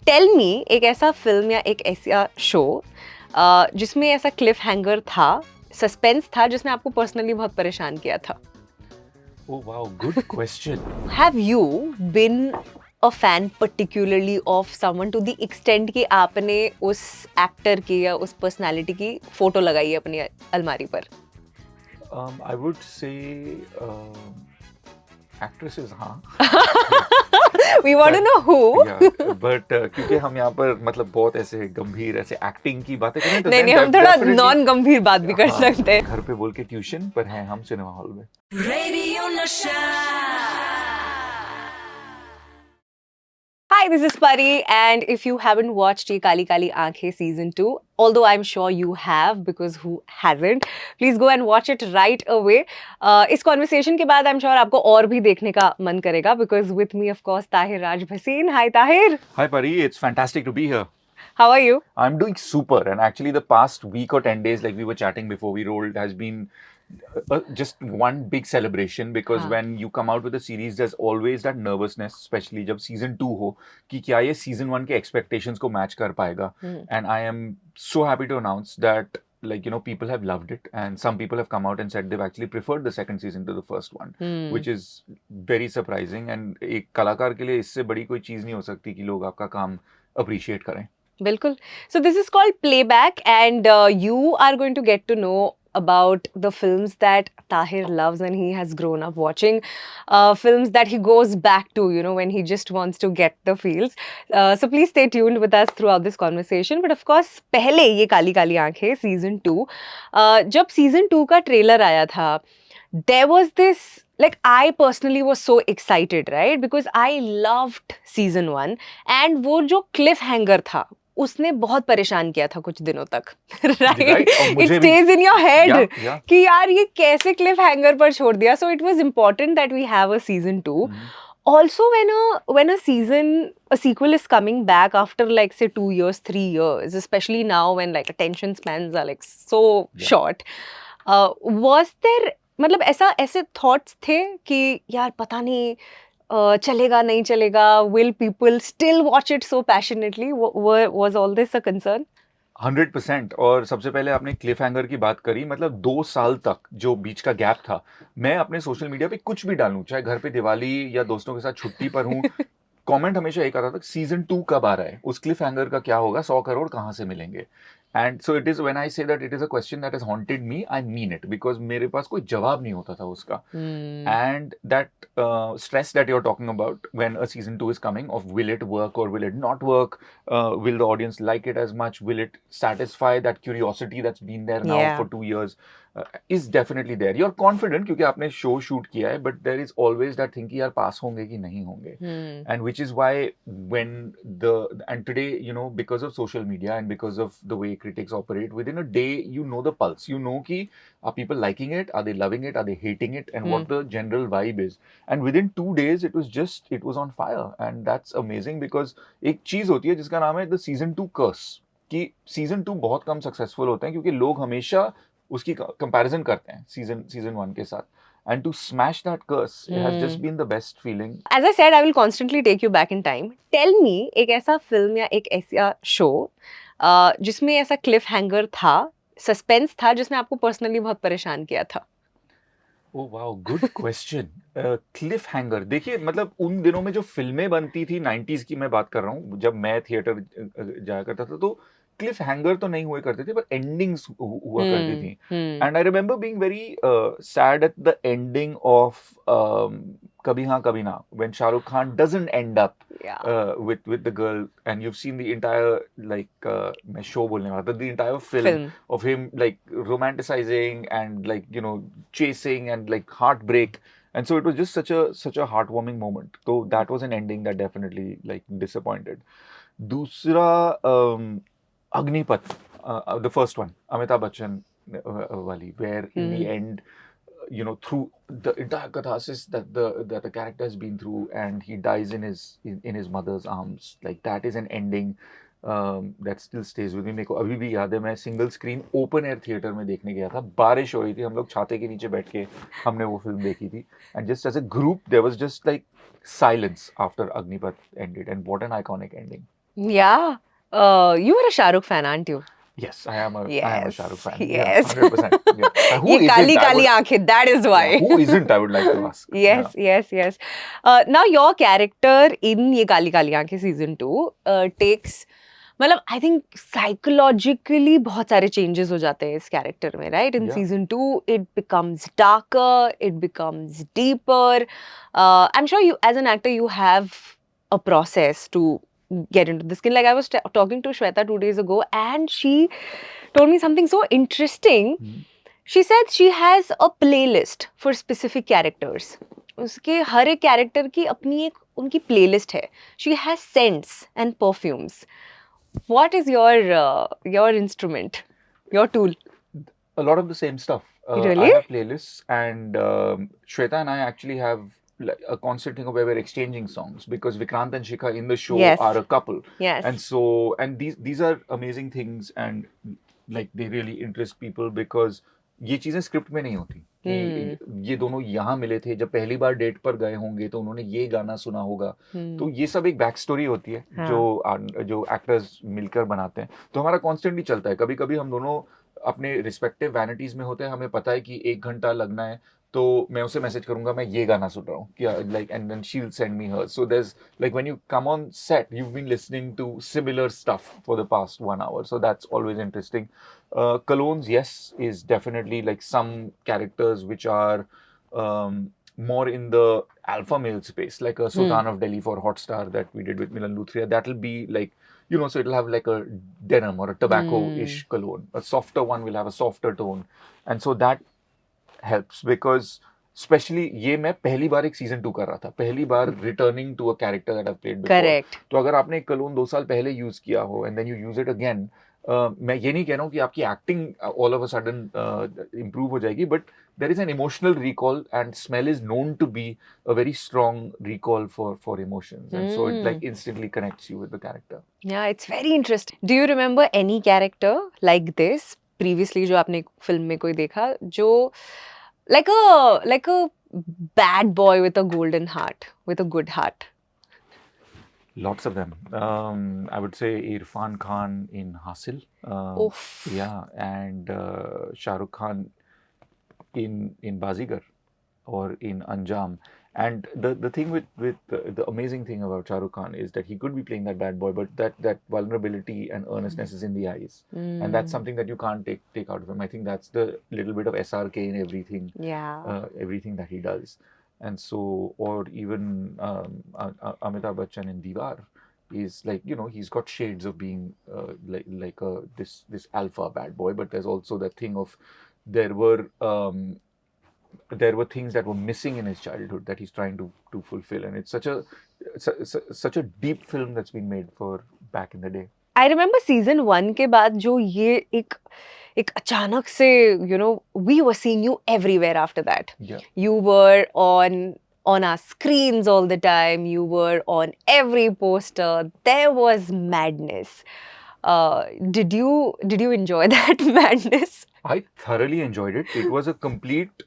Tell me एक ऐसा film या एक ऐसा शो जिसमें ऐसा क्लिफ हैंगर था, सस्पेंस था जिसने आपको पर्सनली बहुत परेशान किया था. Oh wow, good question. Have you been a fan particularly of someone to the extent कि आपने उस एक्टर की या उस पर्सनालिटी की फोटो लगाई है अपनी अलमारी पर? I would say actresses, हाँ. We want to know who. Yeah, but क्योंकि हम यहाँ पर मतलब बहुत ऐसे गंभीर ऐसे एक्टिंग की बातें करें तो नहीं, हम थोड़ा नॉन गंभीर बात भी कर सकते हैं. घर पे बोल के ट्यूशन पर हैं हम सिनेमा हॉल में. Radio Nasha. Hi, this is Pari, and if you haven't watched Ye Kali Kali Aankhein Season 2, although I'm sure you have, because who hasn't, please go and watch it right away. इस conversation के बाद I'm sure आपको और भी देखने का मन करेगा, because with me, of course, Tahir Raj Bhasin. Hi, Tahir. Hi Pari, it's fantastic to be here. How are you? I'm doing super, and actually the past week or 10 days, like we were chatting before we rolled, has been just one big celebration because when you come out with a series, there's always that nervousness, especially जब season 2 हो कि क्या ये season 1 के expectations को match कर पाएगा. And I am so happy to announce that people have loved it, and some people have come out and said they've actually preferred the second season to the first one, which is very surprising. And एक कलाकार के लिए इससे बड़ी कोई चीज नहीं हो सकती कि लोग आपका काम appreciate करें. Bilkul. So this is called Playback, and you are going to get to know about the films that Tahir loves and he has grown up watching, films that he goes back to, when he just wants to get the feels. So please stay tuned with us throughout this conversation. But of course, पहले ये काली काली आंखें season 2, जब season 2 का trailer आया था, there was this, like, I personally was so excited, right? Because I loved season 1, and वो जो cliffhanger था, उसने बहुत परेशान किया था कुछ दिनों तक. Right? It stays in your head कि यार ये कैसे cliffhanger पर छोड़ दिया. So it was important that we have a season 2. Also, when a sequel is coming back after, like, say 2 years, 3 years, especially now when, like, attention spans are, like, so short, was there, मतलब ऐसे thoughts थे कि यार पता नहीं चलेगा नहीं चलेगा, will people still watch it so passionately? Was all this a concern? 100%. और सबसे पहले आपने क्लिफ हैंगर की बात करी, मतलब 2 साल तक जो बीच का गैप था, मैं अपने सोशल मीडिया पे कुछ भी डालूं, चाहे घर पे दिवाली या दोस्तों के साथ छुट्टी पर हूं, कमेंट हमेशा एक आता था सीजन 2 कब आ रहा है, उस क्लिफ हैंगर का क्या होगा, 100 करोड़ कहां से मिलेंगे. And so it is, when I say that it is a question that has haunted me, I mean it, because मेरे पास कोई जवाब नहीं होता था उसका. And that stress that you're talking about when a season 2 is coming, of will it work or will it not work, will the audience like it as much, will it satisfy that curiosity that's been there now for 2 years, is definitely there. You're confident क्योंकि आपने show shoot किया है, but there is always that thing कि यार pass होंगे कि नहीं होंगे. And which is why and today, because of social media and because of the way critics operate, within a day you know the pulse, कि are people liking it, are they loving it, are they hating it, and what the general vibe is. And within 2 days it was on fire, and that's amazing, because एक चीज होती है जिसका नाम है the season 2 curse, कि season 2 बहुत कम successful होते हैं क्योंकि लोग हमेशा उसकी comparison करते हैं season 1 के साथ. And to smash that curse, it has just been the best feeling. As I said, I will constantly take you back in time. Tell me एक ऐसा फिल्म या एक ऐसा शो जिसमें ऐसा क्लिफ हैंगर था, सस्पेंस था, जिसने आपको पर्सनली बहुत परेशान किया था. Oh wow, good question. Cliff hanger, देखिए, मतलब उन दिनों में जो फिल्में बनती थी 90s की मैं बात कर रहा हूँ, जब मैं थिएटर जाया करता था, तो क्लिफ हैंगर तो नहीं हुए करते थे, पर एंडिंग्स हुआ करती थी. And I remember being very sad at the ending of कभी हाँ कभी ना, when Shahrukh Khan doesn't end up with the girl, and you've seen the entire, like, मैं show बोलने वाला था, the entire film of him, like, romanticizing and, like, chasing and, like, heartbreak. And so it was just such a heartwarming moment. So that was an ending that definitely, like, disappointed. दूसरा Agnipath, the first one, Amitabh Bachchan wali, where in the end, through the entire catharsis that the character has been through, and he dies in his mother's arms, like, that is an ending that still stays with me. मेरे को अभी भी याद है, मैं single screen open air theatre में देखने गया था, बारिश हो रही थी, हम लोग छाते के नीचे बैठ के हमने वो फिल्म देखी थी, and just as a group there was just, like, silence after Agnipath ended, and what an iconic ending. Yeah. You were a Shah Rukh fan, aren't you? Yes, I am a Yes. Shah Rukh fan. Yeah, Yes. 100%. Yeah. Who ये काली isn't? I Kali would. आंखें. That is why. Yeah, who isn't? I would like to ask. Yeah. Yes. Now your character in ये काली काली आंखें season 2 takes मतलब I think psychologically बहुत सारे changes हो जाते हैं इस character में, right? In Yeah. season 2 it becomes darker, it becomes deeper. I'm sure you as an actor you have a process to get into the skin. Like I was talking to Shweta 2 days ago and she told me something so interesting. Hmm. She said she has a playlist for specific characters. उसके हर एक character की अपनी एक उनकी playlist है. She has scents and perfumes. What is your instrument, your tool? A lot of the same stuff. I Really? have playlists, and Shweta and I actually have like a constant thing of where we're exchanging songs because Vikrant and Shikha in the show Yes. are a couple, Yes. and these are amazing things, and like they really interest people because ये चीजें script में नहीं होती कि ये दोनों यहाँ मिले थे जब पहली बार डेट पर गए होंगे तो उन्होंने ये गाना सुना होगा तो ये सब एक बैक स्टोरी होती है हाँ. जो एक्टर्स मिलकर बनाते हैं तो हमारा कॉन्स्टेंटली चलता है कभी कभी हम दोनों अपने रिस्पेक्टिव वैनिटीज में होते हैं हमें पता है कि 1 घंटा लगना है तो मैं उसे मैसेज करूंगा मैं ये गाना सुन रहा हूँ क्या like and then she will send me her so there is like when you come on set you have been listening to similar stuff for the past 1 hour so that's always interesting. Colognes, yes, is definitely like some characters which are more in the alpha male space, like a Sultan of Delhi for Hotstar that we did with Milan Luthria. That'll be like, you know, so it'll have like a denim or a tobacco-ish cologne. A softer one will have a softer tone. And so that helps because especially ये मैं पहली बार एक season 2 कर रहा था पहली बार returning to a character that I played before Correct. तो अगर आपने एक कलोन 2 साल पहले यूज किया हो and then you use it again मैं ये नहीं कह रहा हूँ कि आपकी acting all of a sudden improve हो जाएगी but there is an emotional recall and smell is known to be a very strong recall for emotions and so it like instantly connects you with the character Yeah, it's very interesting. Do you remember any character like this previously जो आपने film में कोई देखा जो like a bad boy with a golden heart, with a good heart? Lots of them. I would say Irfan Khan in Hasil. Oof. Yeah, and Shah Rukh Khan in Bazigar or in Anjam. And the thing with the amazing thing about Shah Rukh Khan is that he could be playing that bad boy, but that vulnerability and earnestness is in the eyes, and that's something that you can't take out of him. I think that's the little bit of SRK in everything. Yeah. Everything that he does. And so, or even Amitabh Bachchan in Diwar is like, you know, he's got shades of being like this alpha bad boy, but there's also that thing of there were things that were missing in his childhood that he's trying to fulfill, and it's such a deep film that's been made for back in the day. I remember season 1 के बाद जो ये एक अचानक से we were seeing you everywhere after that. Yeah. You were on our screens all the time. You were on every poster. There was madness. Did you enjoy that madness? I thoroughly enjoyed it. It was a complete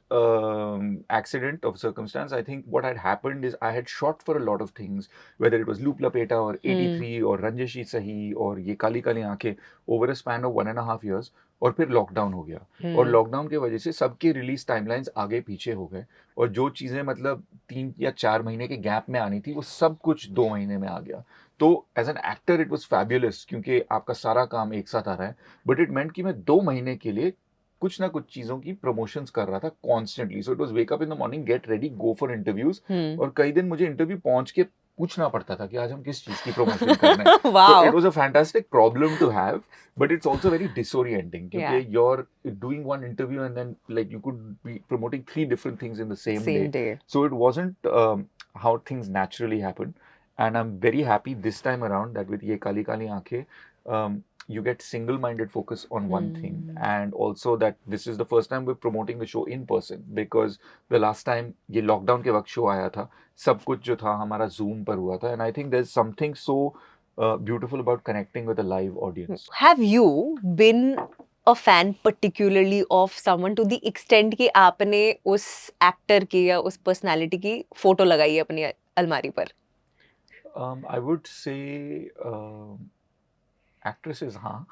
accident of circumstance. I think what had happened is I had shot for a lot of things, whether it was Loop Lapeta or 83 or Ranjishi Sahi or Ye Kali Kali Aankhein, over a span of 1.5 years. और फिर lockdown हो गया और lockdown की वजह से सबके release timelines आगे पीछे हो गए और जो चीज़ें मतलब 3 या 4 महीने के गैप में आनी थी वो सब कुछ 2 महीने में आ गया तो as an actor it was fabulous क्योंकि आपका सारा काम एक साथ आ रहा है बट इट मेंट कि मैं 2 महीने के लिए कुछ ना कुछ चीजों की प्रमोशंस कर रहा था constantly so it was wake up in the morning get ready go for interviews और कई दिन मुझे इंटरव्यू पहुंच के पूछना पड़ता था कि आज हम किस चीज की प्रमोशन कर रहे हैं Wow. So it was a fantastic problem to have but it's also very disorienting because Yeah. you're doing one interview and then like you could be promoting 3 different things in the same day. So it wasn't how things naturally happen and I'm very happy this time around that with Ye Kali Kali Aankhein you get single-minded focus on one thing and also that this is the first time we're promoting the show in person because the last time ये lockdown के वक्त show आया था सब कुछ जो था हमारा Zoom पर हुआ था and I think there's something so beautiful about connecting with a live audience. Have you been a fan particularly of someone to the extent कि आपने उस actor की या उस personality की photo लगाई है अपनी अलमारी पर? I would say actresses, हाँ.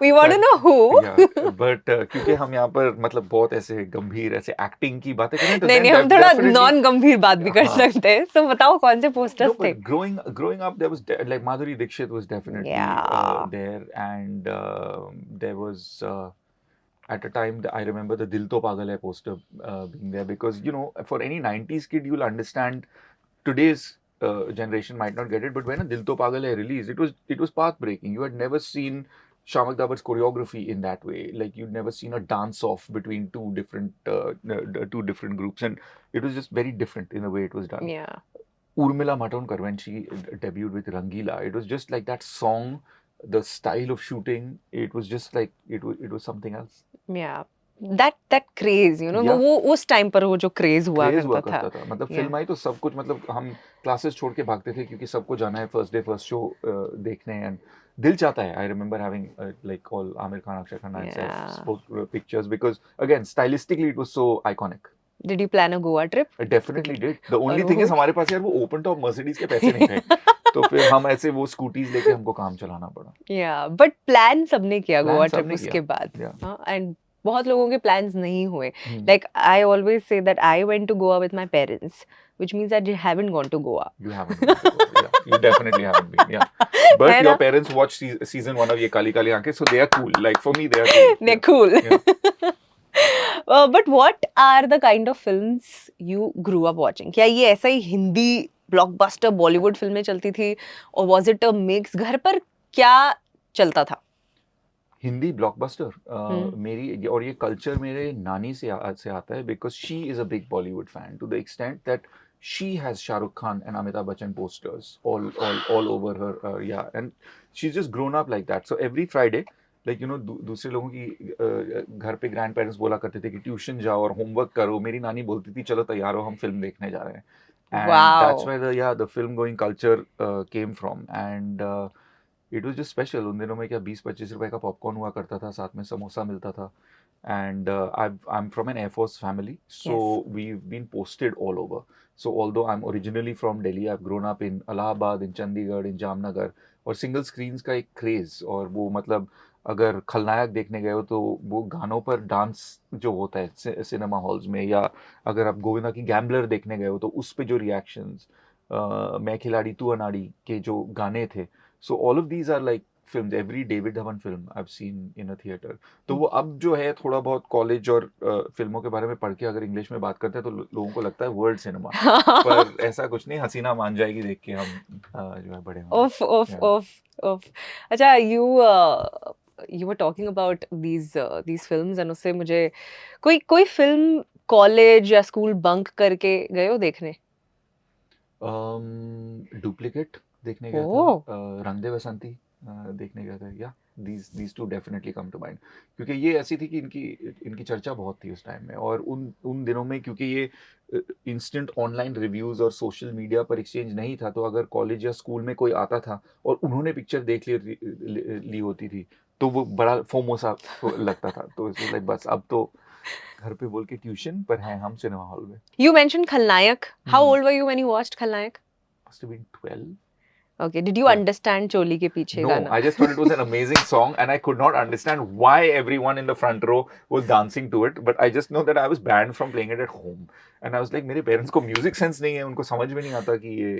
We want to But know who. yeah, but क्योंकि हम यहाँ पर मतलब बहुत ऐसे गंभीर ऐसे एक्टिंग की बातें करें तो नहीं then नहीं, हम थोड़ा definitely नॉन गंभीर बात भी कर हाँ. सकते हैं, तो बताओ कौन से No, पोस्टर्स थे? but growing up, there was like Madhuri Dixit was definitely Yeah. there, and there was at a time I remember the Dil To Pagal Hai poster being there, because for any 90s kid you'll understand. Today's generation might not get it, but when a Dil To Pagal Hai released, it was path breaking. You had never seen Shamak Dabar's choreography in that way. Like you'd never seen a dance off between two different groups, and it was just very different in the way it was done. Yeah. Urmila Matondkar, when she debuted with Rangila, it was just like that song, the style of shooting, it was just like it was something else. Yeah. That craze, Yeah. वो उस time पर वो जो craze हुआ craze हुआ करता था. करता था, मतलब Yeah. फिल्म आई तो सब कुछ, मतलब हम क्लासेस छोड़ के भागते थे क्योंकि सबको जाना है फर्स्ट डे फर्स्ट शो देखने, एंड दिल चाहता है. I remember having like all Amir Khan, Akshay Khanna and Yeah. spoke pictures, because again stylistically it was so iconic. Did you plan a Goa trip? I definitely did. The only और thing वो- is हमारे पास यार वो open top Mercedes के पैसे नहीं थे, तो फिर हम ऐसे वो स्कूटीज लेके हमको काम चलाना पड़ा. Yeah, but प्लान सबने किया Plan गोवा सबने ट्रिप किया. उसके बाद. Yeah. हाँ, and बहुत लोगों के प्लान्स नहीं हुए. Hmm. Like I always say that I went to Goa with my parents, which means that I haven't gone to Goa. You haven't been to Goa. Yeah, you definitely haven't been. Yeah, but है your ना? parents watched season 1 of Ye Kali Kali Aankhein, so they are cool. Like for me, they are cool. They're Yeah. cool. Yeah. But what are the kind of films you grew up watching? क्या ये ऐसा ही Hindi blockbuster Bollywood फिल्में चलती थी, और was it a mix? घर पर क्या चलता था? Hindi blockbuster hmm. मेरी, और ये कल्चर मेरे नानी से आता है, because she is a big Bollywood fan to the extent that she has Shahrukh Khan and Amitabh Bachchan posters all over her, yeah, and she's just grown up like that. So every Friday, like दूसरे लोगों की घर पे ग्रैंड पेरेंट्स बोला करते थे कि tuition जाओ और होमवर्क करो, मेरी नानी बोलती थी चलो तैयार हो हम फिल्म देखने जा रहे हैं. And that's Wow. where the film going culture came from. And it was just special. उन दिनों में क्या 20-25 रुपए का पॉपकॉर्न हुआ करता था, साथ में समोसा मिलता था. And I'm from an Air Force family, so we've been posted all over. So although I'm originally from Delhi, I've grown up in Allahabad, in Chandigarh, in Jamnagar. और सिंगल स्क्रीन्स का एक क्रेज, और वो मतलब अगर खलनायक देखने गए हो तो वो गानों पर डांस जो होता है सिनेमा हॉल्स में, या अगर आप गोविंदा की गैम्बलर देखने गए हो तो उस पे जो रिएक्शंस, मैं खिलाड़ी तू अनाड़ी के जो गाने थे, so all of these are like films. Every David Dhawan film I have seen in a theatre. तो वो अब जो है थोड़ा बहुत कॉलेज और फिल्मों के बारे में पढ़ के अगर इंग्लिश में बात करते हैं तो लोगों को लगता है वर्ल्ड सिनेमा, पर ऐसा कुछ नहीं. हसीना मान जाएगी देख के हम जो है बड़े होंगे. Of Yeah. of. अच्छा, you were talking about these films, and उससे मुझे कोई फिल्म कॉलेज या स्कूल बंक करके गए हो देखने? डुप्लीकेट देखने गया Oh. था, रंग दे बसंती देखने गया था. या these two definitely come to mind, क्योंकि ये ऐसी थी कि इनकी चर्चा बहुत थी उस टाइम में, और उन दिनों में क्योंकि ये इंस्टेंट ऑनलाइन रिव्यूज और सोशल मीडिया पर एक्सचेंज नहीं था, तो अगर कॉलेज या स्कूल में कोई आता था और उन्होंने पिक्चर देख ली होती थी तो वो बड़ा फोमो सा लगता था. तो इसलिए like बस अब तो घर पे बोल के ट्यूशन पर हैं हम सिनेमा हॉल में. You mentioned Khalnayak. How Hmm. old were you when you watched Khalnayak? Must have been 12. Okay, did you Yeah. understand चोली के पीछे No, गाना? I just thought it was an amazing song, and I could not understand why everyone in the front row was dancing to it. But I just know that I was banned from playing it at home, and I was like, मेरे parents को music sense नहीं है, उनको समझ में नहीं आता कि ये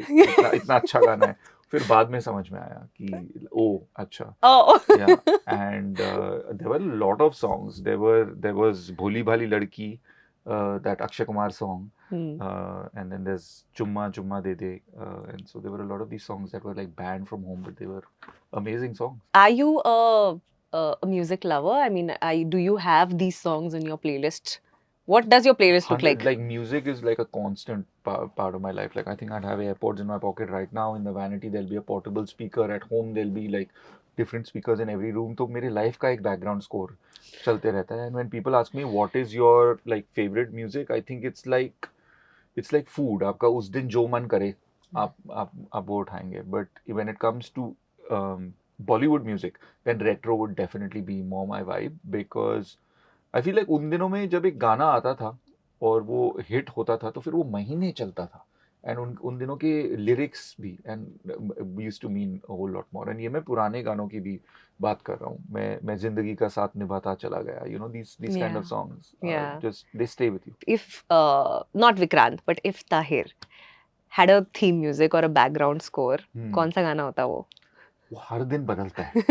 इतना अच्छा गाना है. फिर बाद में समझ में आया कि ओह अच्छा. Oh. Yeah, and there were a lot of songs. There was भोली भाली लड़की, that Akshay Kumar song. Hmm. And then there's Chumma Chumma De De, and so there were a lot of these songs that were like banned from home, but they were amazing songs. Are you a music lover? I mean, do you have these songs in your playlist? What does your playlist look like? Like music is like a constant part of my life. Like I think I'd have AirPods in my pocket right now. In the vanity, there'll be a portable speaker. At home, there'll be like different speakers in every room. तो मेरे life का एक background score चलते रहता है. And when people ask me what is your like favorite music, I think it's like food. आपका उस दिन जो मन करे आप वो उठाएंगे. But when it comes to Bollywood music, then retro would definitely be more my vibe, because I feel like उन दिनों में जब एक गाना आता था और वो हिट होता था तो फिर वो महीने चलता था, एंड उन दिनों के लिरिक्स भी and used to mean a whole lot more. And ये मैं पुराने गानों की भी बात कर रहा हूँ. मैं जिंदगी का साथ निभाता चला गया. You know these kind Yeah. of songs Yeah. just they stay with you. If not Vikrant, but if Tahir had a theme music or a background score, कौन सा गाना होता वो? वो हर दिन बदलता है.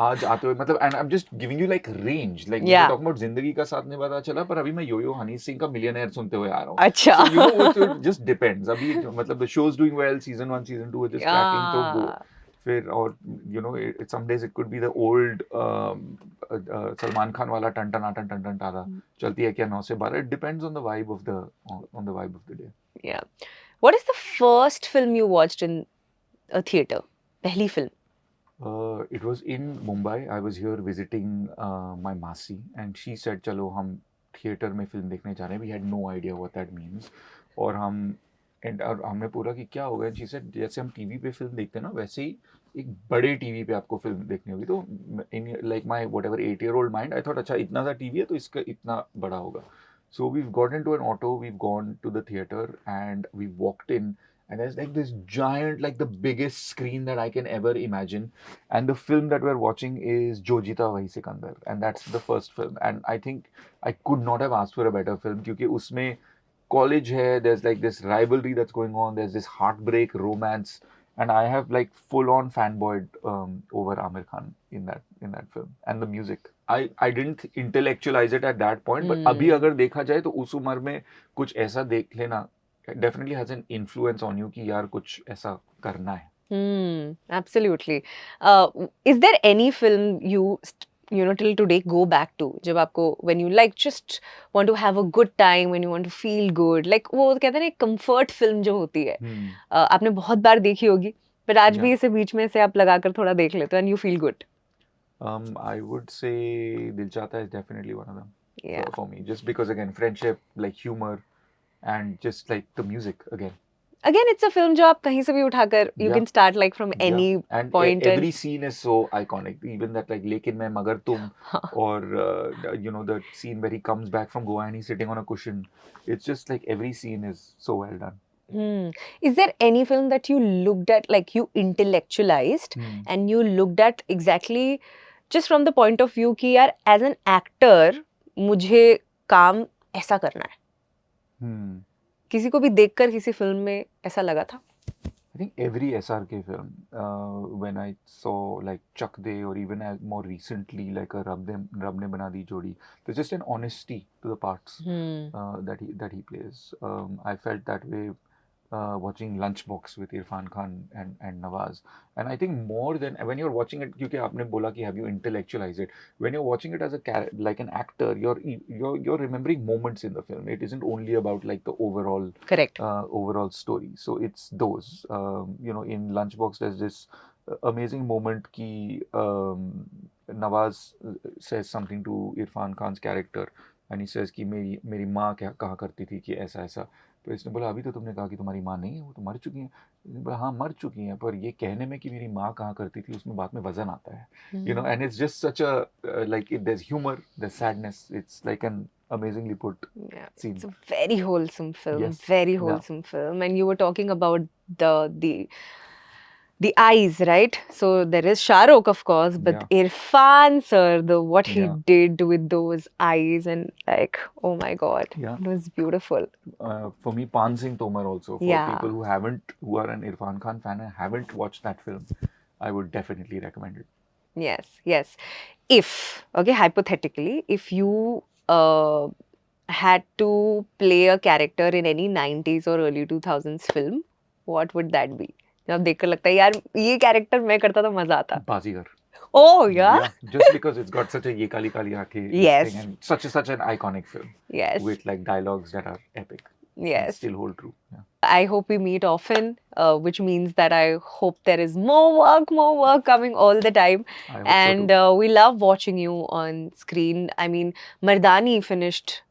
आज आते हुए मतलब and I am just giving you like range like Yeah. Talking about जिंदगी का साथ निभाता चला, पर अभी मैं यो हनी सिंह का मिलियनेयर सुनते हुए आ रहा हूँ. अच्छा. So you know it just depends. अभी मतलब the show's doing well, season 1 season 2 is just cracking, तो वो Yeah. फिर और you know some days it could be the old Salman Khan वाला टन टन टाला चलती है क्या 9 से 12. It depends on the vibe of the day. Yeah. What is the first film you watched in a theater? पहली film. It was in Mumbai. I was here visiting my Masi, and she said, "चलो हम theatre में film देखने जा रहे हैं." We had no idea what that means. और हमने पूरा कि क्या होगा. She said, जैसे हम टीवी पे फिल्म देखते हैं ना, वैसे ही एक बड़े टीवी पे आपको फिल्म देखनी होगी. तो in like my whatever 8-year-old mind, I thought अच्छा इतना सा टीवी है तो इसका इतना बड़ा होगा. So we've got into an auto, we've gone to the theater, and we walked in. And there's like this giant, like the biggest screen that I can ever imagine. And the film that we're watching is Jo Jeeta Wahi Sikandar. And that's the first film. And I think I could not have asked for a better film. Because usme college hai, there's like this rivalry that's going on. There's this heartbreak, romance. And I have like full on fanboyed over Amir Khan in that film. And the music. I didn't intellectualize it at that point. But abhi agar dekha jaye, to us umar mein kuch aisa dekh lena definitely has an influence on you कि यार कुछ ऐसा करना है. Absolutely. Is there any film you know till today go back to जब आपको when you like just want to have a good time, when you want to feel good, like वो कहते हैं ना comfort film जो होती है, आपने बहुत बार देखी होगी, पर आज भी इसे बीच में से आप लगाकर थोड़ा देख लेते हो and you feel good. I would say Dil Chahta is definitely one of them. Yeah. For me, just because again friendship, like humor, and just like the music again. Again, it's a film जो आप कहीं से भी उठाकर you Yeah. can start like from any And point every scene is so iconic. Even that like लेकिन मैं मगर तुम, or you know the scene where he comes back from Goa and he's sitting on a cushion. It's just like every scene is so well done. Is there any film that you looked at, like you intellectualized and you looked at exactly just from the point of view कि यार as an actor मुझे काम ऐसा करना है? किसी को भी देखकर किसी फिल्म में ऐसा लगा था? I think every SRK film, when I saw like Chak De, or even more recently like a Rab Ne Bana Di Jodi, there's just an honesty to the parts that he plays. I felt that way watching Lunchbox with Irfan Khan and Nawaz. And I think more than when you're watching it, क्योंकि आपने बोला कि have you intellectualized it, when you're watching it as like an actor, you're remembering moments in the film. It isn't only about like the overall Correct. Overall story. So it's those. You know, in Lunchbox there's this amazing moment कि Nawaz says something to Irfan Khan's character, and he says कि मेरी माँ क्या कहा करती थी कि ऐसा ऐसा. तो इसने बोला अभी तो तुमने कहा कि तुम्हारी माँ नहीं है, वो तो मर चुकी हैं. इसने बोला हाँ मर चुकी हैं, पर ये कहने में कि मेरी माँ कहाँ करती थी उसमें बात में वजन आता है. You know, and it's just such a like there's humor, there's sadness. It's like an amazingly put scene. It's a very wholesome film. Yes. Very wholesome film. And you were talking about the eyes, right? So there is Shah Rukh, of course, but Irfan sir, what he did with those eyes, and like, oh my God, it was beautiful. For me, Pan Singh Tomar also. For people who are an Irfan Khan fan and haven't watched that film, I would definitely recommend it. Yes, yes. If, okay, hypothetically, if you had to play a character in any 90s or early 2000s film, what would that be? जब देखकर लगता है यार ये character मैं करता तो मजा आता. बाजीगर. Oh yeah. Just because it's got such a ye kali kali aankhein yes. and such an iconic film. Yes. With like dialogues that are epic. Yes. Still hold true. Yeah. I hope we meet often, which means that I hope there is more work coming all the time. And so we love watching you on screen. I mean, Mardani finished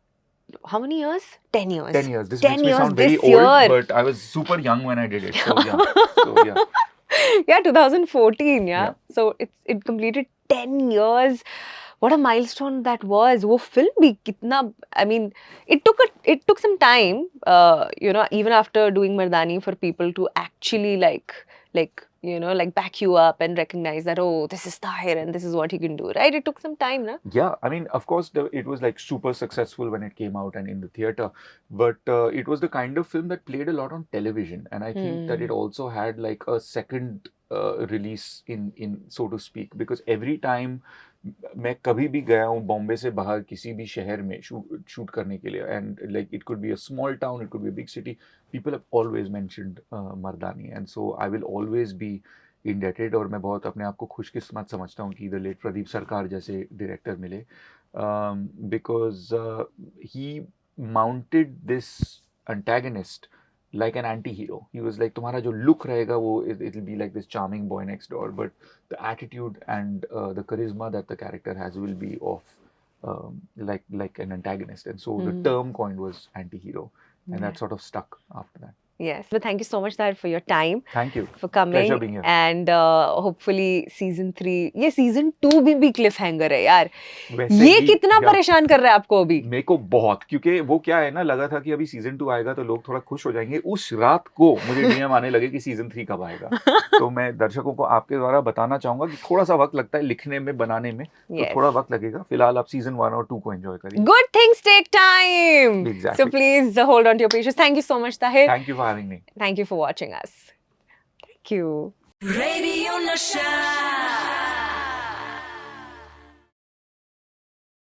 how many years? 10 years. 10 years. This 10 makes me years sound very this old, year. but I was super young when I did it. So yeah. Yeah, 2014. Yeah. So it completed 10 years. what a milestone that was. वो film भी कितना, I mean, it took some time, you know, even after doing Mardani, for people to actually like you know, like back you up and recognize that, oh, this is Tahir and this is what he can do, right? It took some time, na? Yeah, I mean, of course, it was like super successful when it came out and in the theater, but it was the kind of film that played a lot on television, and I think that it also had like a second release in so to speak, because every time मैं कभी भी गया हूँ बॉम्बे से बाहर किसी भी शहर में शूट करने के लिए, and like it could be a small town, it could be a big city, people have always mentioned Mardaani, and so I will always be indebted, और मैं बहुत अपने आप को खुशकिस्मत समझता हूँ कि द लेट प्रदीप सरकार जैसे डायरेक्टर मिले, because he mounted this antagonist like an anti-hero. He was like, तुम्हारा जो look रहेगा वो it'll be like this charming boy next door, but the attitude and the charisma that the character has will be of like an antagonist, and so the term coined was anti-hero, and that sort of stuck after that. Yes. But thank you so much, Tahir, for your time, Thank you. for coming. Pleasure being here. And hopefully season 3, ये season 2 भी cliffhanger है यार. वैसे ये ही, कितना या, परेशान कर रहा है आपको अभी? मेरे को बहुत, क्योंकि वो क्या है ना, लगा था कि अभी सीजन 2 आएगा तो लोग थोड़ा खुश हो जाएंगे, उस रात को मुझे डीएम आने लगे कि सीजन 3 कब आएगा. तो मैं दर्शकों को आपके द्वारा बताना चाहूंगा कि थोड़ा सा वक्त लगता है लिखने में, बनाने में, तो Yes. थोड़ा वक्त लगेगा. फिलहाल आप सीजन 1 और 2 को एंजॉय करिए. Good things take time. Exactly. So please hold on to your patience. Thank you so much, Tahir. Thank you for having me. Thank you for watching us. Thank you. Radio Nasha.